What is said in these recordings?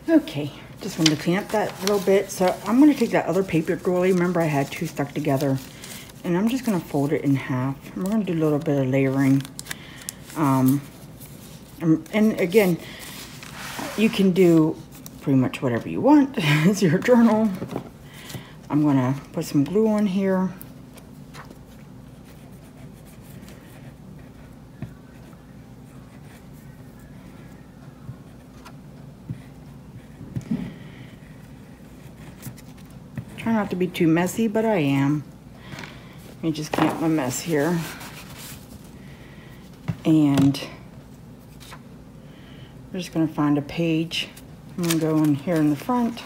Okay, just wanted to clean up that little bit. So I'm going to take that other paper doily. Remember, I had two stuck together. And I'm just going to fold it in half. And we're going to do a little bit of layering. And again, you can do pretty much whatever you want. It's your journal. I'm going to put some glue on here. Try not to be too messy, but I am. Let me just clean up my mess here. And we're just going to find a page. I'm going to go in here in the front.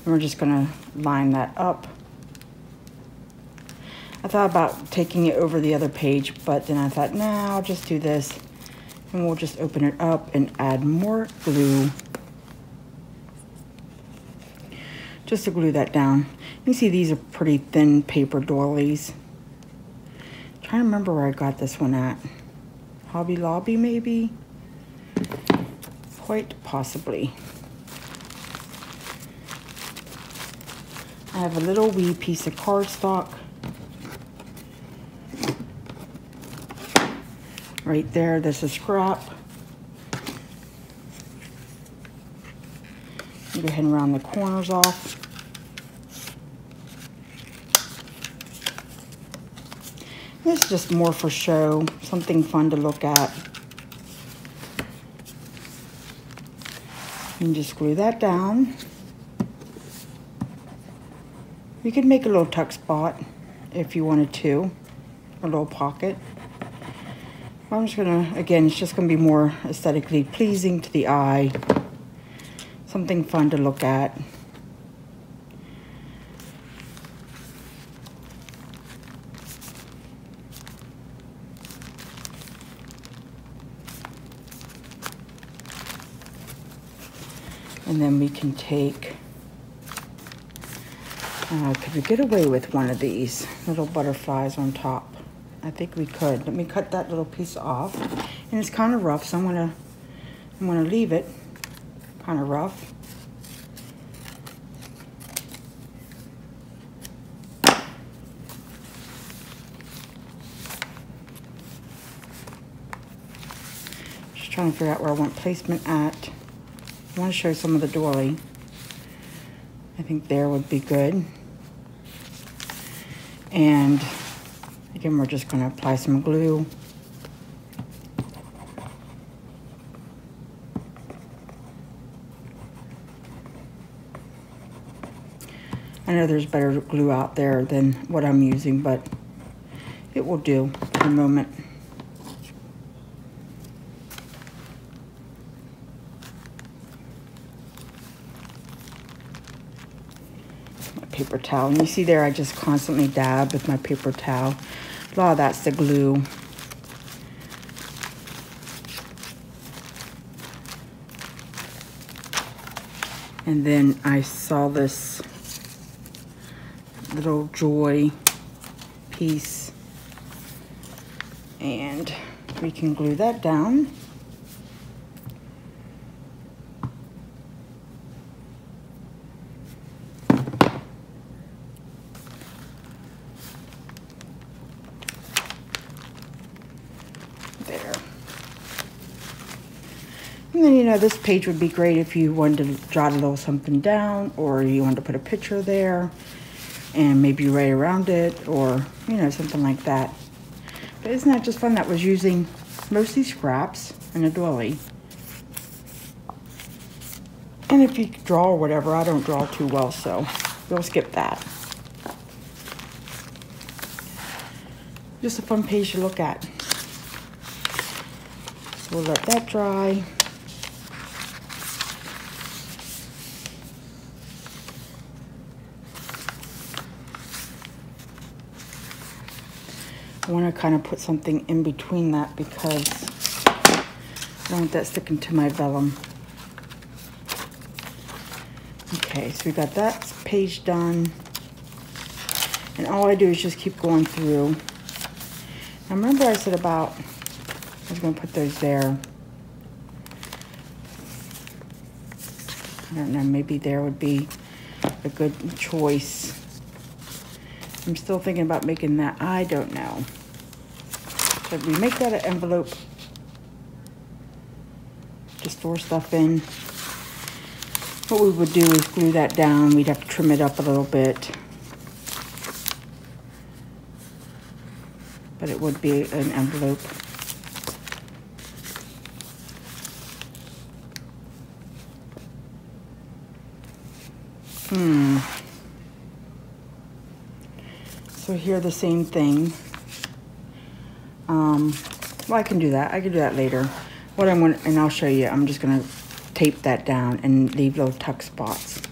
And we're just going to line that up. I thought about taking it over the other page, but then I thought, nah, I'll just do this. And we'll just open it up and add more glue. Just to glue that down. You can see these are pretty thin paper doilies. I'm trying to remember where I got this one at. Hobby Lobby, maybe? Quite possibly. I have a little wee piece of cardstock. Right there, there's a scrap. Go ahead and round the corners off. This is just more for show, something fun to look at. And just glue that down. You could make a little tuck spot if you wanted to, a little pocket. I'm just gonna, again, it's just gonna be more aesthetically pleasing to the eye. Something fun to look at. And then we can take, could we get away with one of these little butterflies on top? I think we could. Let me cut that little piece off. And it's kind of rough, so I'm gonna leave it kind of rough. Just trying to figure out where I want placement at. I want to show some of the doily. I think there would be good. And again, we're just going to apply some glue. I know there's better glue out there than what I'm using, but it will do for the moment. Paper towel, and you see there I just constantly dab with my paper towel. A lot of that's the glue. And then I saw this little joy piece, and we can glue that down. There. And then, you know, this page would be great if you wanted to jot a little something down, or you wanted to put a picture there and maybe write around it, or, you know, something like that. But isn't that just fun? That was using mostly scraps and a doily. And if you draw or whatever, I don't draw too well, so we'll skip that. Just a fun page to look at. So we'll let that dry. I want to kind of put something in between that because I don't want that sticking to my vellum. Okay, so we got that page done. And all I do is just keep going through. Now remember I said about, I was going to put those there. I don't know, maybe there would be a good choice. I'm still thinking about making that. I don't know. Should we make that an envelope to store stuff in? What we would do is glue that down. We'd have to trim it up a little bit. But it would be an envelope. So here the same thing. Well, I can do that. I can do that later. What I'm going to, and I'll show you, I'm just going to tape that down and leave little tuck spots.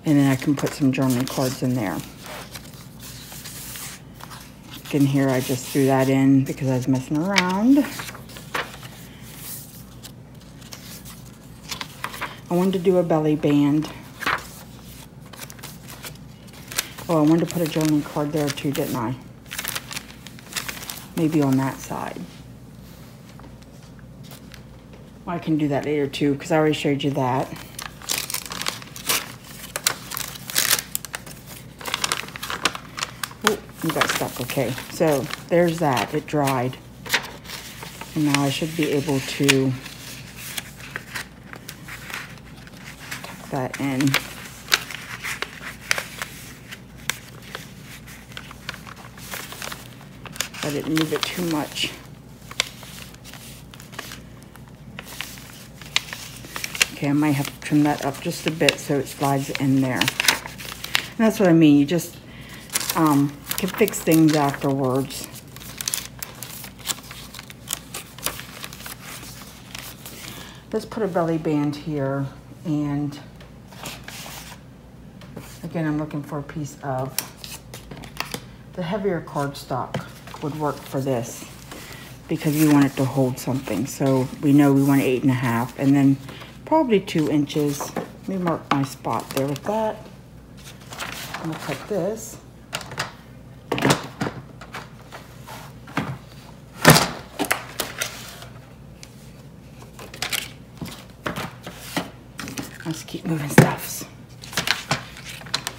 And then I can put some journaling cards in there. In here, I just threw that in because I was messing around. I wanted to do a belly band. Oh, I wanted to put a journaling card there too, didn't I? Maybe on that side. Well, I can do that later too because I already showed you that. Oh, you got stuck. Okay, so there's that. It dried. And now I should be able to tuck that in. I didn't move it too much. Okay, I might have to trim that up just a bit so it slides in there. And that's what I mean. You just can fix things afterwards. Let's put a belly band here. And again, I'm looking for a piece of the heavier cardstock. Would work for this because we want it to hold something. So we know we want 8.5 and then probably 2 inches. Let me mark my spot there with that. I'm gonna cut this. Let's keep moving stuffs.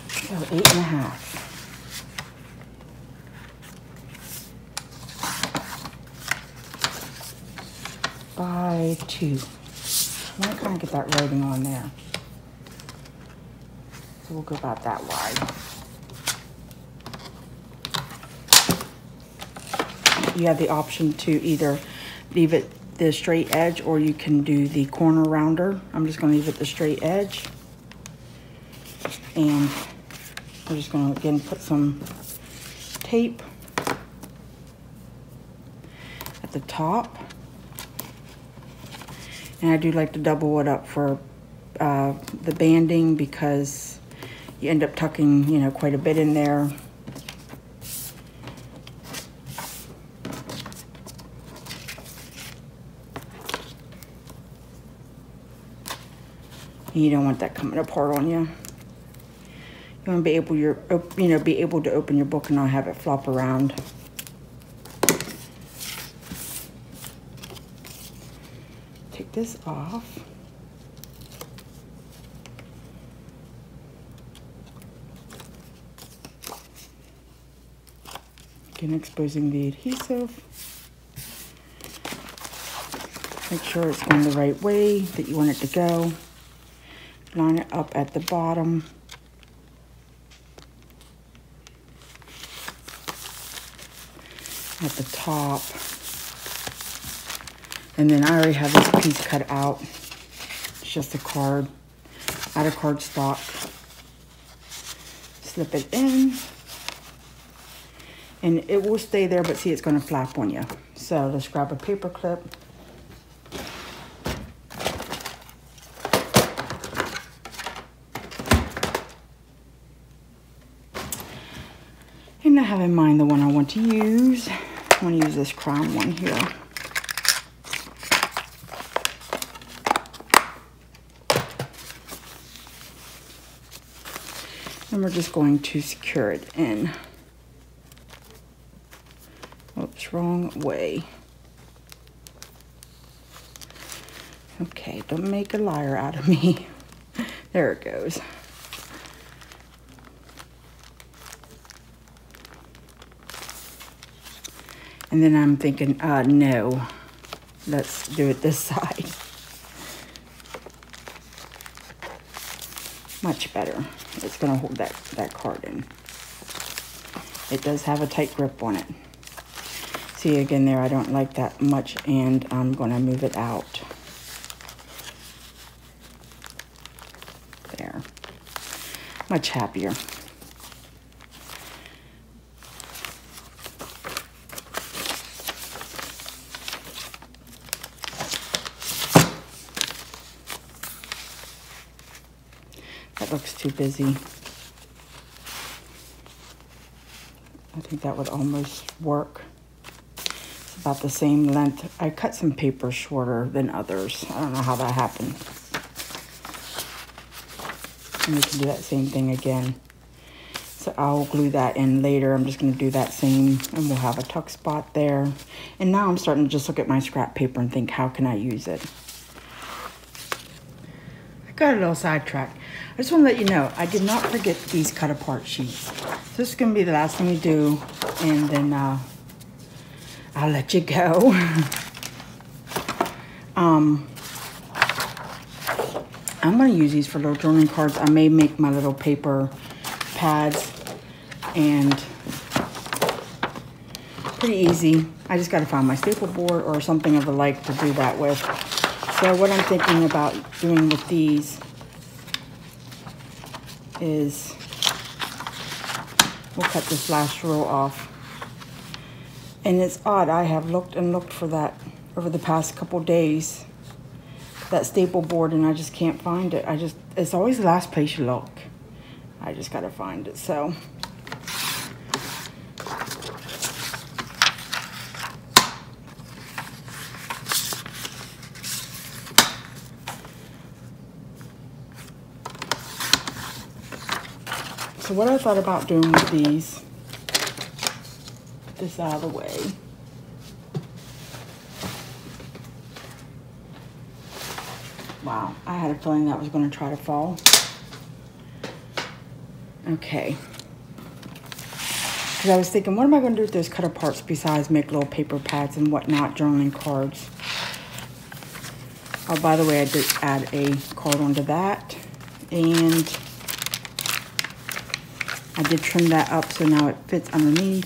So 8.5. By 2. I want to kind of get that writing on there. So we'll go about that wide. You have the option to either leave it the straight edge or you can do the corner rounder. I'm just going to leave it the straight edge. And we're just going to again put some tape at the top. And I do like to double it up for the banding because you end up tucking, you know, quite a bit in there. You don't want that coming apart on you. You want to be able to open your book and not have it flop around. Take this off. Again, exposing the adhesive. Make sure it's going the right way that you want it to go. Line it up at the bottom. At the top. And then I already have this piece cut out. It's just a card, out of cardstock. Slip it in. And it will stay there, but see, it's going to flap on you. So let's grab a paper clip. And I have in mind the one I want to use. I want to use this crown one here. And we're just going to secure it in. Oops, wrong way. Okay, don't make a liar out of me. There it goes. And then I'm thinking, no, let's do it this side. Much better. It's gonna hold that card in. It does have a tight grip on it. See, again there, I don't like that much, and I'm gonna move it out. There. Much happier. That looks too busy. I think that would almost work. It's about the same length. I cut some paper shorter than others. I don't know how that happened. And we can do that same thing again. So I'll glue that in later. I'm just gonna do that same, and we'll have a tuck spot there. And now I'm starting to just look at my scrap paper and think, how can I use it? I got a little sidetracked. I just want to let you know, I did not forget these cut apart sheets. So this is going to be the last thing we do, and then I'll let you go. I'm going to use these for little journaling cards. I may make my little paper pads, and pretty easy. I just got to find my staple board or something of the like to do that with. So what I'm thinking about doing with these is we'll cut this last row off. And it's odd, I have looked and looked for that over the past couple days, that staple board, and I just can't find it. It's always the last place you look. I just gotta find it. So what I thought about doing with these, put this out of the way. Wow, I had a feeling that was going to try to fall. Okay. Because I was thinking, what am I going to do with those cut aparts besides make little paper pads and whatnot, journaling cards? Oh, by the way, I did add a card onto that. And I did trim that up so now it fits underneath.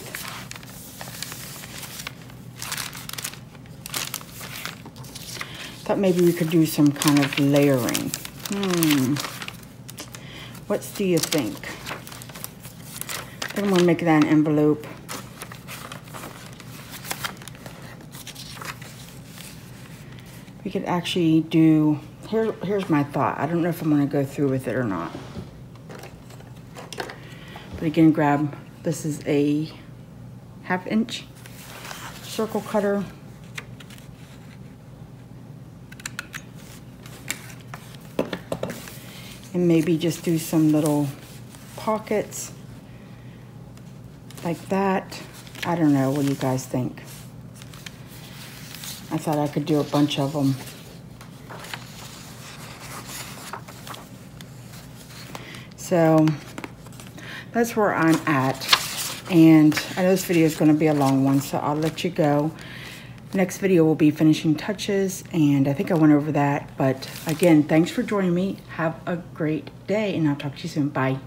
Thought maybe we could do some kind of layering. What do you think? I think I'm gonna make that an envelope. We could actually do, here's my thought. I don't know if I'm gonna go through with it or not. But again, this is a 1/2 inch circle cutter. And maybe just do some little pockets like that. I don't know, what do you guys think? I thought I could do a bunch of them. So that's where I'm at, and I know this video is going to be a long one, so I'll let you go. Next video will be finishing touches, and I think I went over that. But again, thanks for joining me. Have a great day, and I'll talk to you soon. Bye.